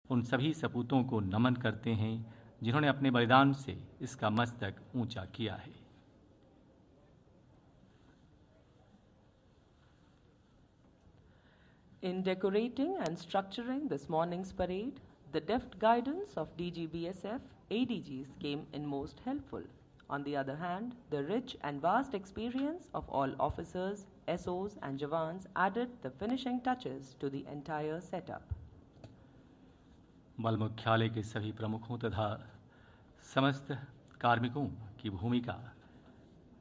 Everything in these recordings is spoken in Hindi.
उन सभी सपूतों को नमन करते हैं जिन्होंने अपने बलिदान से इसका मस्तक ऊंचा किया है। In decorating and structuring this morning's parade, the deft guidance of DGBSF ADGs came in most helpful. On the other hand, the rich and vast experience of all officers, SOs and Jawans added the finishing touches to the entire setup. बल मुख्यालय के सभी प्रमुखों तथा समस्त कार्मिकों की भूमिका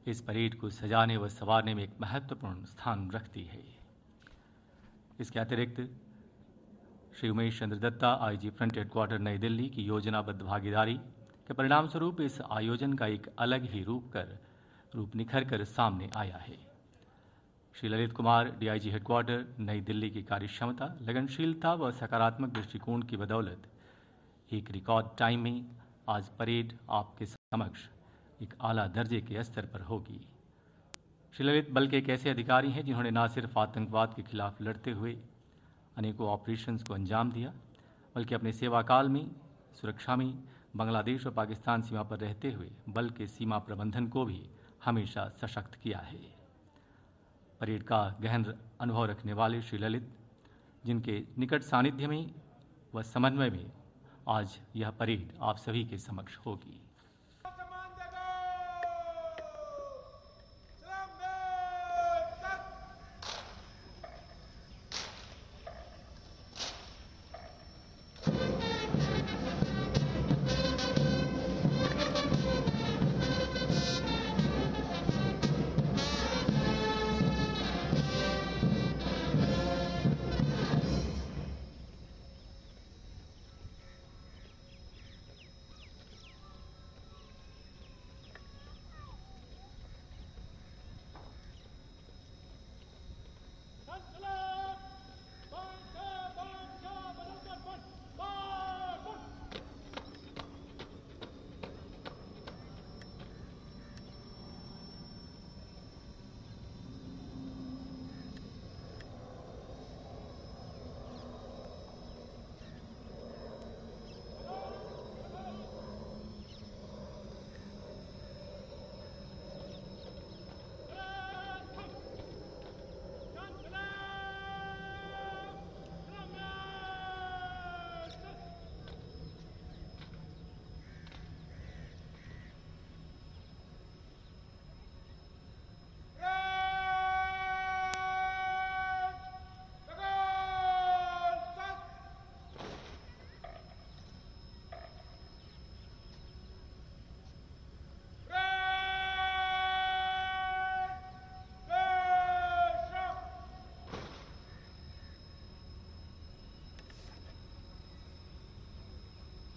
इस परेड को सजाने व संवारने में एक महत्वपूर्ण स्थान रखती है। इसके अतिरिक्त Shri Umesh Chandra Dutta IG front headquarter नई दिल्ली की योजनाबद्ध भागीदारी के परिणाम स्वरूप इस आयोजन का एक अलग ही रूप निखर कर सामने आया है। श्री ललित कुमार डीआईजी हेडक्वार्टर नई दिल्ली की कार्यक्षमता, लगनशीलता व सकारात्मक दृष्टिकोण की बदौलत एक रिकॉर्ड टाइम में आज परेड आपके समक्ष एक आला दर्जे के स्तर पर होगी। श्री ललित बल के एक ऐसे अधिकारी हैं जिन्होंने न सिर्फ आतंकवाद के खिलाफ लड़ते हुए अनेकों ऑपरेशंस को अंजाम दिया, बल्कि अपने सेवा काल में सुरक्षा में बांग्लादेश और पाकिस्तान सीमा पर रहते हुए बल के सीमा प्रबंधन को भी हमेशा सशक्त किया है। परेड का गहन अनुभव रखने वाले श्री ललित, जिनके निकट सानिध्य में व समन्वय में आज यह परेड आप सभी के समक्ष होगी।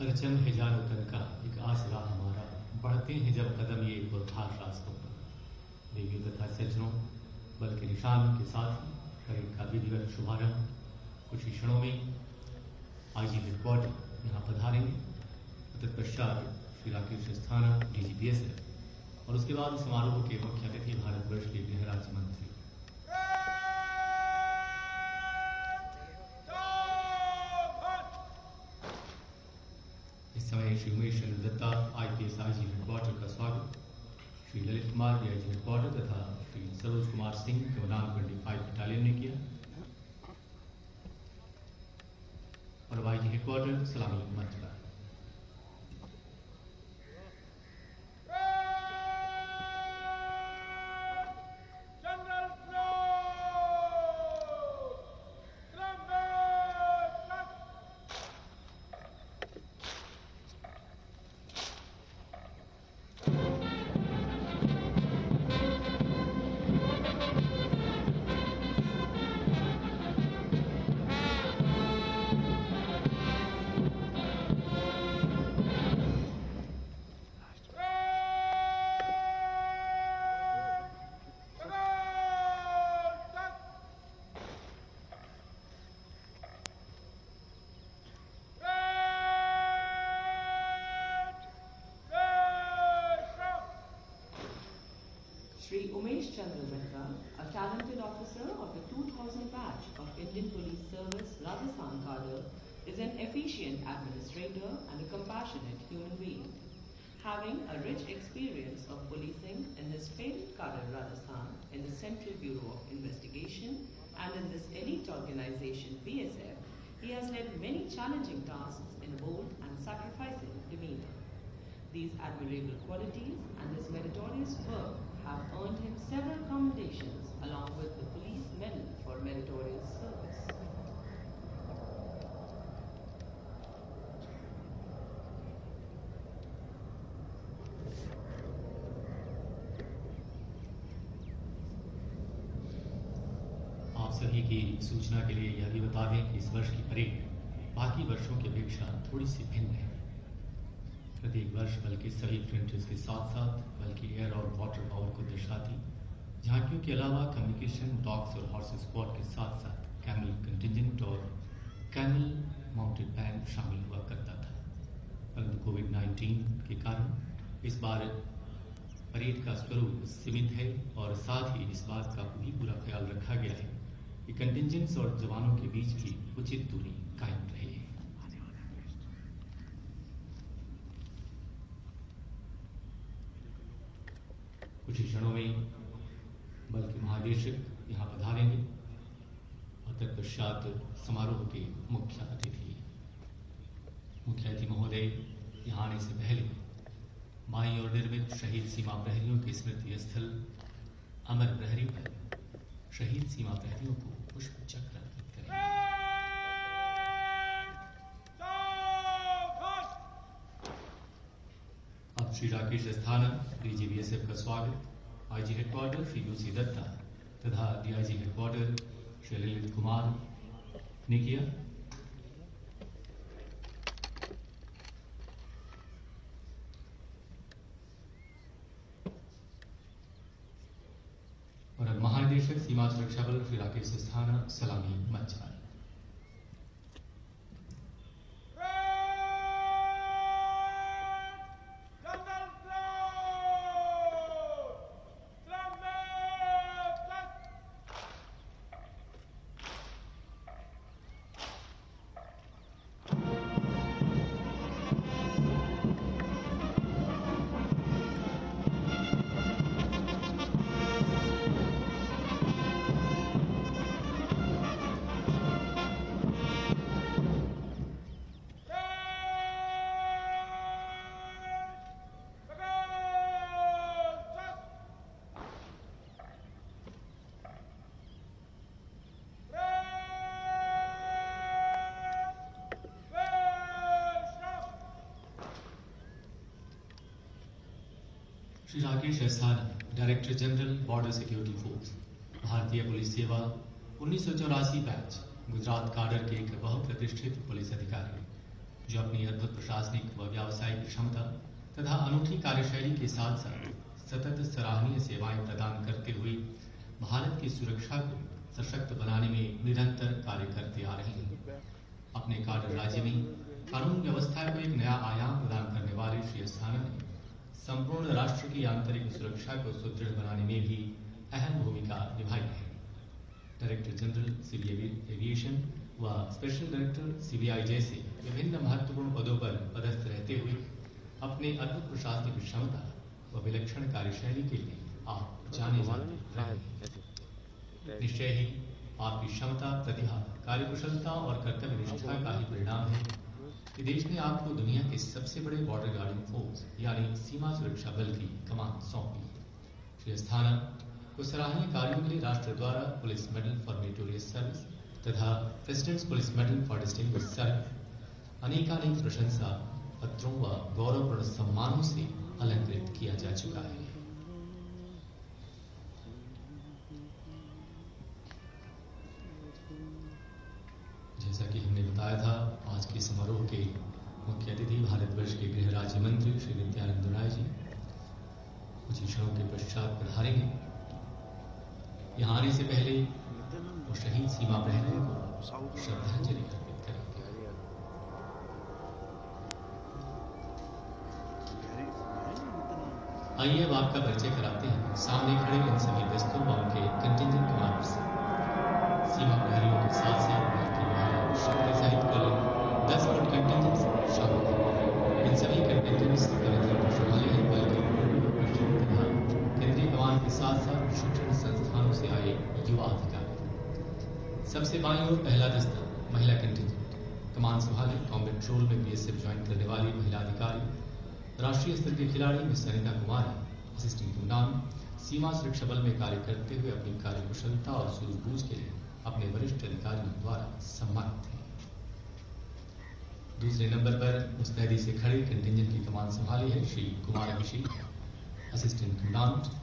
अगचन है जान उतर का एक आसरा हमारा, बढ़ते हैं जब कदम ये पुरखार रास्तों पर। देवियों तथा सज्जनों, बल के निशान के साथ परेड का विधिवत शुभारंभ कुछ ही क्षणों में आईजी हेडक्वार्टर यहाँ पधारेंगे। तत्पश्चात श्री राकेश अस्थाना DGBSF और उसके बाद समारोह के मुख्य अतिथि भारतवर्ष के गृह राज्य मंत्री Shri Umesh Chandra Dutta IPS IG headquarter का स्वागत, श्री ललित कुमार DIG हेडक्वार्टर तथा श्री सरोज कुमार सिंह कमांडांट 25 बटालियन ने किया और IG हेडक्वार्टर सलामी मंच पर। Shri Umesh Chandra Datta, a talented officer of the 2000 batch of Indian Police Service Rajasthan cadre, is an efficient administrator and a compassionate human being. Having a rich experience of policing in his favorite cadre Rajasthan, in the Central Bureau of Investigation, and in this elite organization BSF, he has led many challenging tasks in a bold and sacrificing demeanor. These admirable qualities and his meritorious work have earned him several commendations along with the Police Medal for Meritorious Service. आप सभी की सूचना के लिए यह भी बता दें कि इस वर्ष की परेड बाकी वर्षों की अपेक्षा थोड़ी सी भिन्न है। प्रत्येक वर्ष बल्कि सभी फ्रंटेज के साथ साथ बल्कि एयर और वाटर पावर को दर्शाती झांकियों के अलावा कम्युनिकेशन डॉग्स और हॉर्स स्क्वाड के साथ साथ कैमल कंटिजेंट और कैमल माउंटेड बैंड शामिल हुआ करता था। परंतु कोविड-19 के कारण इस बार परेड का स्वरूप सीमित है और साथ ही इस बात का भी पूरा ख्याल रखा गया है कि कंटिजेंट्स और जवानों के बीच भी उचित दूरी कायम रहे। कुछ ही क्षणों में बल के महानिदेशक यहाँ पधारेंगे और तत्पश्चात समारोह के मुख्य अतिथि महोदय यहाँ आने से पहले बाईं ओर निर्मित शहीद सीमा प्रहरियों के स्मृति स्थल अमर प्रहरी पर शहीद सीमा प्रहरियों को पुष्प चक्र अर्पित करेंगे। अब श्री राकेश अस्थाना डीजीबीएसएफ का स्वागत IG headquarter Shri UC Datta तथा डीआईजी हेडक्वार्टर श्री ललित कुमार ने किया। और अब महानिदेशक सीमा सुरक्षा बल श्री राकेश अस्थाना सलामी मंच पर। Shri Rakesh Asthana director general border security force भारतीय पुलिस सेवा 1984 बैच गुजरात काडर के एक बहुप्रतिष्ठित पुलिस अधिकारी हैं जो अपनी अद्भुत प्रशासनिक व व्यावसायिक क्षमता तथा अनूठी कार्यशैली के साथ साथ सतत सराहनीय सेवाएं प्रदान करते हुए भारत की सुरक्षा को सशक्त बनाने में निरंतर कार्य करते आ रहे हैं। अपने काडर राज्य में कानून व्यवस्था को एक नया आयाम प्रदान करने वाले श्री अस्थाना ने संपूर्ण राष्ट्र की आंतरिक सुरक्षा को सुदृढ़ बनाने में भी अहम भूमिका निभाई है। डायरेक्टर जनरल सिविल एविएशन व स्पेशल डायरेक्टर सीबीआई जैसे विभिन्न महत्वपूर्ण पदों पर पदस्थ रहते हुए अपने अद्भुत प्रशासनिक क्षमता व विलक्षण कार्यशैली के लिए आप जाने जाते रहे हैं। निश्चय ही आपकी क्षमता, प्रतिभा, कार्यकुशलता और कर्तव्य निष्ठा का ही परिणाम है कि देश ने आपको दुनिया के सबसे बड़े बॉर्डर गार्डिंग फोर्स यानी सीमा सुरक्षा बल की कमान सौंपी। श्री अस्थाना को सराहनीय कार्यों के लिए राष्ट्र द्वारा police medal for meritorious service तथा president's police medal for distinguished service अनेकानेक प्रशंसा पत्रों व गौरवपूर्ण सम्मानों से अलंकृत किया जा चुका है। जैसा कि हमने बताया था, आज के समारोह के मुख्य अतिथि भारतवर्ष के गृह राज्य मंत्री श्री नित्यानंद राय जी कुछ ही क्षणों के पश्चात पधारेंगे। यहाँ आने से पहले वो शहीद सीमा प्रहरियों को श्रद्धांजलि अर्पित करेंगे। आइए अब आपका परिचय कराते हैं सामने खड़े इन सभी दस्तों व उनके कंटिजेंट कमांडर से। सीमा प्रहरियों के साथ साथ भारतीय महिला शक्ति सहित कुल 10 फुट कंटिजेंट सबसे बाईं ओर पहला दस्ता महिला कंटिंजेंट कमान संभाले कॉम्बैट रोल में बीएसएफ ज्वाइन करने वाली महिला अधिकारी राष्ट्रीय स्तर के खिलाड़ी मिस अनिता कुमारी असिस्टेंट कमांडेंट सीमा सुरक्षा बल में कार्य करते हुए अपनी कार्यकुशलता और सूझबूझ के लिए अपने वरिष्ठ अधिकारियों द्वारा सम्मानित हैं। दूसरे नंबर पर मुस्तैदी से खड़े कंटिंजेंट की कमान संभाली है श्री कुमार अभिषेक असिस्टेंट कमांडेंट।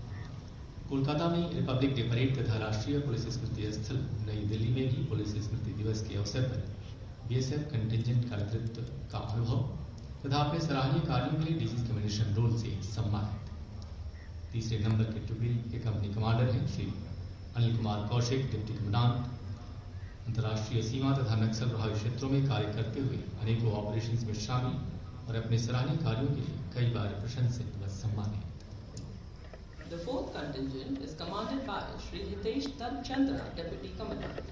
कोलकाता में रिपब्लिक डे परेड तथा राष्ट्रीय पुलिस स्मृति स्थल नई दिल्ली में भी पुलिस स्मृति दिवस के अवसर पर बीएसएफ कंटिंजेंट का नेतृत्व का अनुभव तथा अपने सराहनीय कार्यों के लिए डीजी कमेंडेशन रोल से सम्मानित। तीसरे नंबर की टुकड़ी के कंपनी कमांडर हैं श्री अनिल कुमार कौशिक डिप्टी कमांडेंट। अंतर्राष्ट्रीय सीमा तथा नक्सल प्रभावित क्षेत्रों में कार्य करते हुए अनेकों ऑपरेशंस में शामिल और अपने सराहनीय कार्यों के लिए कई बार प्रशंसित व सम्मानित। The fourth contingent is commanded by Shri Hitesh Tab Chandra, Deputy Commandant,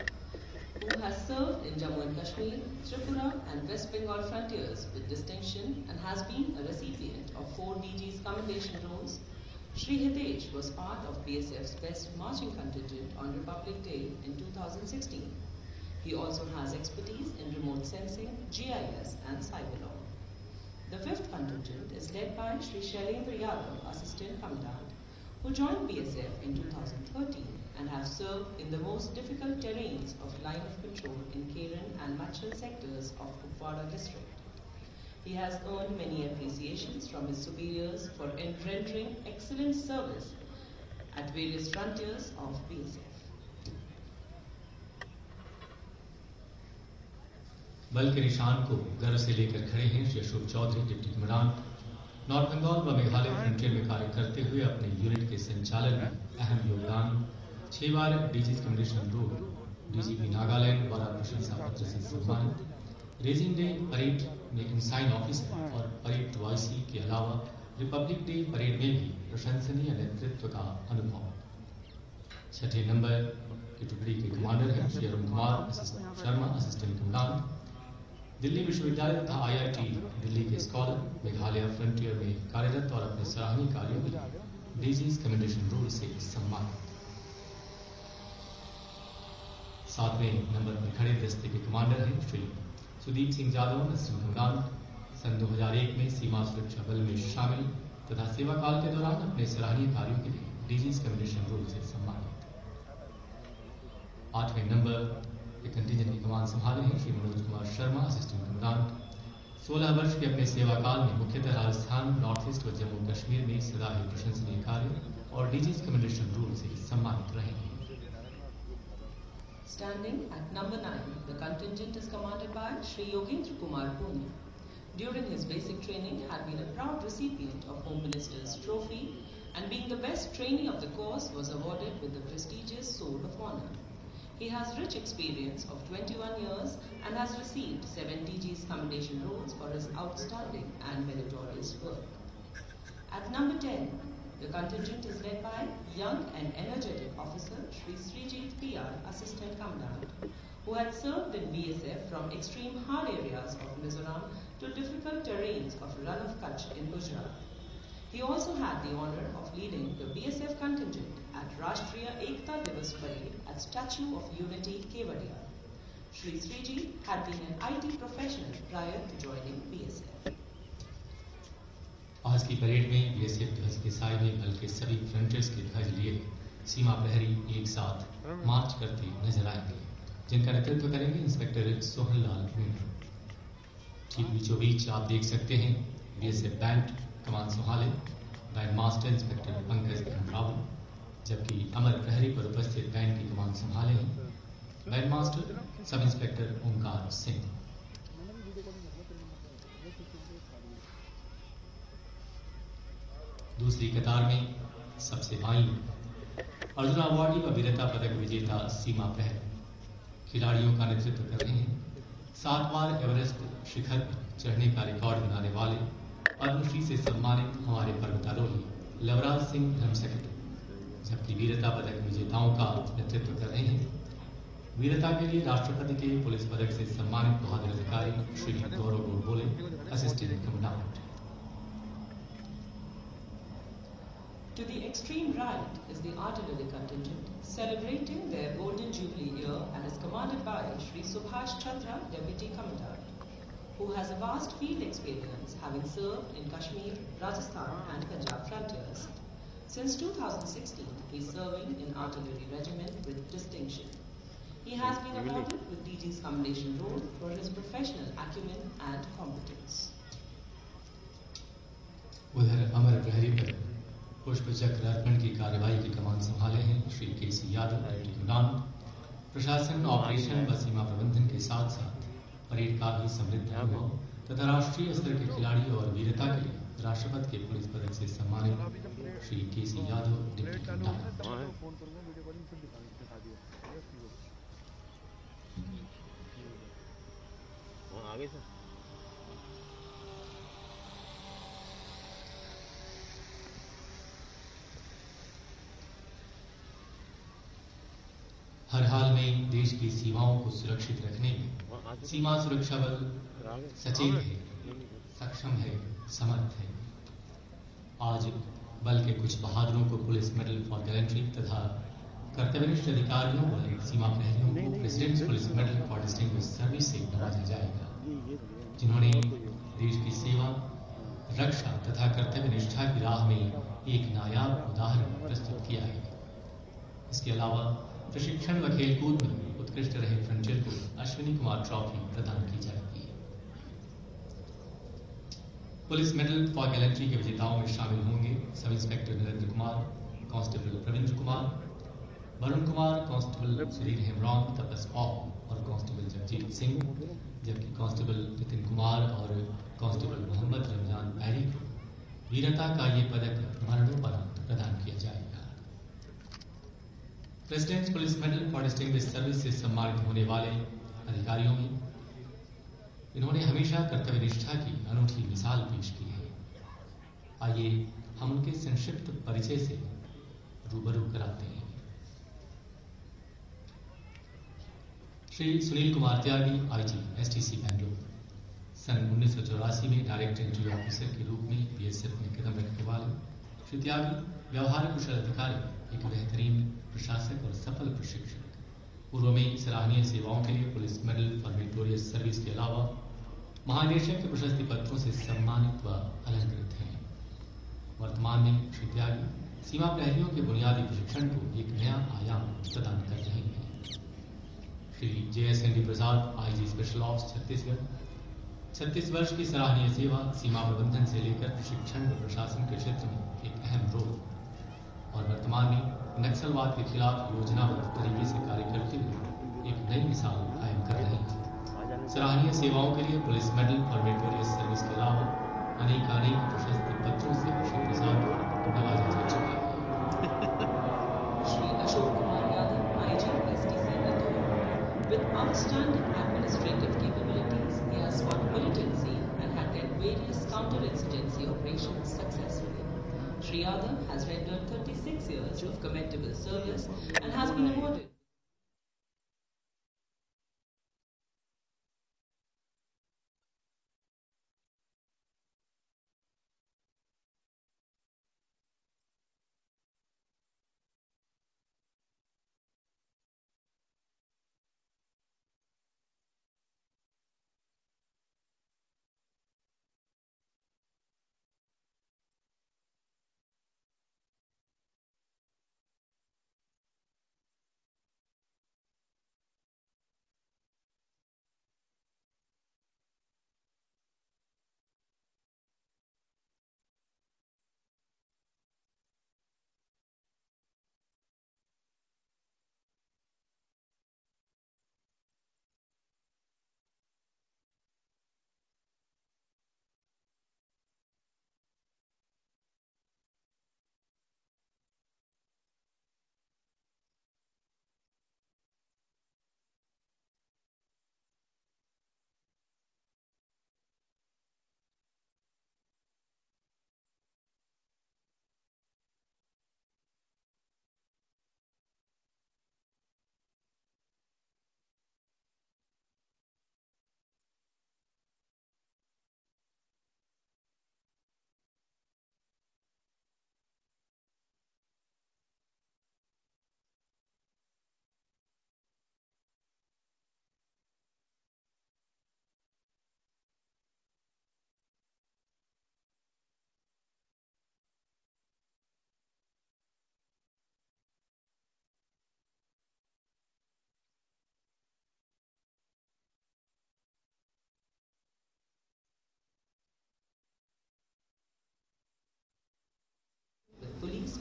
who has served in Jammu and Kashmir, Tripura and West Bengal frontiers with distinction and has been a recipient of 4 DG's commendation rolls. Shri Hitesh was part of BSF's Best Marching Contingent on Republic Day in 2016. He also has expertise in remote sensing, GIS and cyber law. The fifth contingent is led by Shri Shailendra Yadav, Assistant Commandant, who joined BSF in 2013 and have served in the most difficult terrains of line of control in Keren and Machal sectors of Kupwara district. He has earned many appreciations from his superiors for rendering excellent service at various frontiers of BSF. बल के निशान को गर्व से लेकर खड़े हैं Shri Ashok Chaudhary deputy commandant. North Bengal व मेघालय फ्रंटियर में कार्य करते हुए अपने यूनिट के संचालन में अहम योगदान 6 बार DG commendation roll DGP Nagaland द्वारा प्रशंसा पत्र से सम्मानित। रेजिंग डे परेड में इंसाइन ऑफिसर और परेड टॉयसी के अलावा रिपब्लिक डे परेड में भी प्रशंसनीय नेतृत्व का अनुभव। छठे नंबर की टुकड़ी के कमांडर हैं श्री अरुण कुमार शर्मा असिस्टेंट कमांडेंट। दिल्ली विश्वविद्यालय तथा आईआईटी दिल्ली के स्कॉलर मेघालय फ्रंटियर में कार्यरत और अपने सराहनीय कार्यों के लिए डीजीज कमेंडेशन रोल से सम्मानित। 7वें नंबर पर खड़े दस्ते के कमांडर हैं श्री सुदीप सिंह यादव असिस्टेंट कमांडेंट। सन 2001 में सीमा सुरक्षा बल में शामिल तथा सेवा काल के दौरान अपने सराहनीय कार्यों के लिए डीजीज कमेंडेशन रोल से सम्मानित। 8वें नंबर कंटिंजेंट की कमान संभाले हैं श्री मनोज कुमार शर्मा असिस्टेंट कमांडेंट। 16 वर्ष के अपने सेवा काल में मुख्यतः राजस्थान नॉर्थ ईस्ट व जम्मू कश्मीर में सदा ही प्रशंसनीय कार्य और डीजीज कमेंडेशन रोल से सम्मानित रहे हैं। Standing at number 9, the contingent is commanded by Shri Yogendra Kumar Pune. During his basic training, had been a proud recipient of Home Minister's trophy, and being the best trainee of the course, was awarded with the prestigious Sword of Honour. He has rich experience of 21 years and has received 7 DG's commendation rolls for his outstanding and meritorious work. At number 10, the contingent is led by young and energetic officer Shri Srijit PR, Assistant Commandant, who had served in BSF from extreme hard areas of Mizoram to difficult terrains of Run of Kutch in Gujarat. He also had the honor of leading the BSF contingent at Rashtriya Ekta Divas Parade at Statue of Unity, Kevadia. Shri Sriji had been an IT professional prior to joining BSF. आज की परेड में बीएसएफ ध्वज के साए में बल के सभी फ्रंटियर्स के ध्वज लिए सीमा प्रहरी एक साथ मार्च करते नजर आएंगे, जिनका नेतृत्व करेंगे इंस्पेक्टर सोहनलाल मीणा। ठीक बीचों बीच आप देख सकते हैं बीएसएफ बैंड कमान संभाले band master inspector Pankaj Rawal, जबकि अमर प्रहरी पर उपस्थित बैंड की कमान संभाले हैं band master sub inspector Omkar Singh. दूसरी कतार में सबसे बाईं अर्जुन अवार्डी व वीरता पदक विजेता सीमा प्रहरी खिलाड़ियों का नेतृत्व कर रहे हैं। 7 बार एवरेस्ट शिखर चढ़ने का रिकॉर्ड बनाने वाले पद्मश्री से सम्मानित हमारे पर्वतारोही लवराज सिंह धर्मसकट, जबकि वीरता पदक विजेताओं का नेतृत्व कर रहे हैं। वीरता के लिए राष्ट्रपति के पुलिस पदक से सम्मानित बहादुर अधिकारी Shri Gaurav Godbole, assistant commandant. To the extreme right is the artillery contingent, celebrating their golden jubilee year and is commanded by Sri Subhash Chatra, Deputy Commandant, who has a vast field experience, having served in Kashmir, Rajasthan and Punjab frontiers. Since 2016, he is serving in Artillery Regiment with distinction. He has been awarded with DG's Commendation Roll for his professional acumen and competence. उधर अमर प्रहरी पर पुष्प चक्र अर्पण की कार्यवाही की कमान संभाले हैं श्री केसी यादव, इमरान। प्रशासन, ऑपरेशन व सीमा प्रबंधन के साथ साथ परेड का भी समृद्ध अनुभव तथा राष्ट्रीय स्तर के खिलाड़ी और वीरता के लिए राष्ट्रपति के पुलिस पदक से सम्मानित श्री केसी यादव, डिप्टी कमांडेंट। आगे सर हर हाल में देश की सीमाओं को सुरक्षित रखने में सीमा सुरक्षा बल सचेत है, सक्षम है, समर्थ है। आज बल के कुछ बहादुरों को पुलिस मेडल फॉर गैलेंट्री तथा कर्तव्यनिष्ठ अधिकारियों व सीमा प्रहरियों को presidents police medal for distinguished service से नवाजा जाएगा, जिन्होंने देश की सेवा, रक्षा तथा कर्तव्य निष्ठा की राह में एक नायाब उदाहरण प्रस्तुत किया है। इसके अलावा प्रशिक्षण व खेलकूद में उत्कृष्ट रहे फ्रंटियर को अश्विनी कुमार ट्रॉफी प्रदान की जाएगी। पुलिस मेडल फॉर गैलेंट्री के विजेताओं में शामिल होंगे sub inspector Narendra Kumar, constable Praveen Kumar, Varun Kumar, constable Sudhir Hembrom, Tapas Pop और कांस्टेबल जगजीत सिंह, जबकि कांस्टेबल नितिन कुमार और कांस्टेबल मोहम्मद रमजान पैरी को वीरता का ये पदक मरणोपरांत प्रदान किया जाएगा। Presidents police medal for distinguished service से सम्मानित होने वाले अधिकारियों में इन्होंने हमेशा कर्तव्य निष्ठा की अनूठी मिसाल पेश की है। आइए हम उनके संक्षिप्त परिचय से रूबरू कराते हैं। श्री सुनील कुमार त्यागी, आईजी एसटीसी बैंगलोर, सन 1984 में डायरेक्ट एंट्री ऑफिसर के रूप में बीएसएफ में कदम रखने वाले श्री त्यागी व्यवहार कुशल अधिकारी, एक बेहतरीन प्रशासक और सफल प्रशिक्षक। पूर्व में सराहनीय सेवाओं के लिए police medal for meritorious service के अलावा महानिदेशक के प्रशस्ति पत्रों से सम्मानित व अलंकृत हैं। वर्तमान में श्री त्यागी सीमा प्रहरियों के बुनियादी प्रशिक्षण को एक नया आयाम प्रदान कर रहे हैं। श्री JSND प्रसाद, आईजी स्पेशल ऑप्स छत्तीसगढ़, 36 वर्ष की सराहनीय सेवा, सीमा प्रबंधन से लेकर प्रशिक्षण व प्रशासन के क्षेत्र में एक अहम रोल और वर्तमान में नक्सलवाद के खिलाफ योजनाबद्ध तरीके से कार्य करते हुए एक नई मिसाल कायम कर रहे हैं। सराहनीय सेवाओं के लिए police medal for meritorious service के अलावा अनेक प्रशस्ति पत्रों से श्री प्रसाद को नवाजा जा चुका है। Shri Ashok Kumar Yadav, IG STC Indore, with outstanding administrative capabilities, he has fought militancy and had led various counter-insurgency operations successfully. Shri Yadav has rendered 36 years of commendable service and has been awarded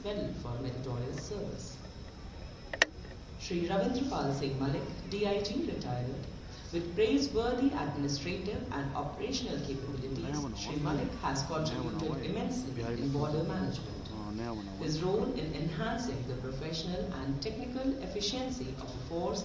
Medal for meritorious service. Shri Ravindrapal Singh Malik, DIG, retired. With praiseworthy administrative and operational capabilities, Shri Malik has contributed immensely in border management. His role in enhancing the professional and technical efficiency of the force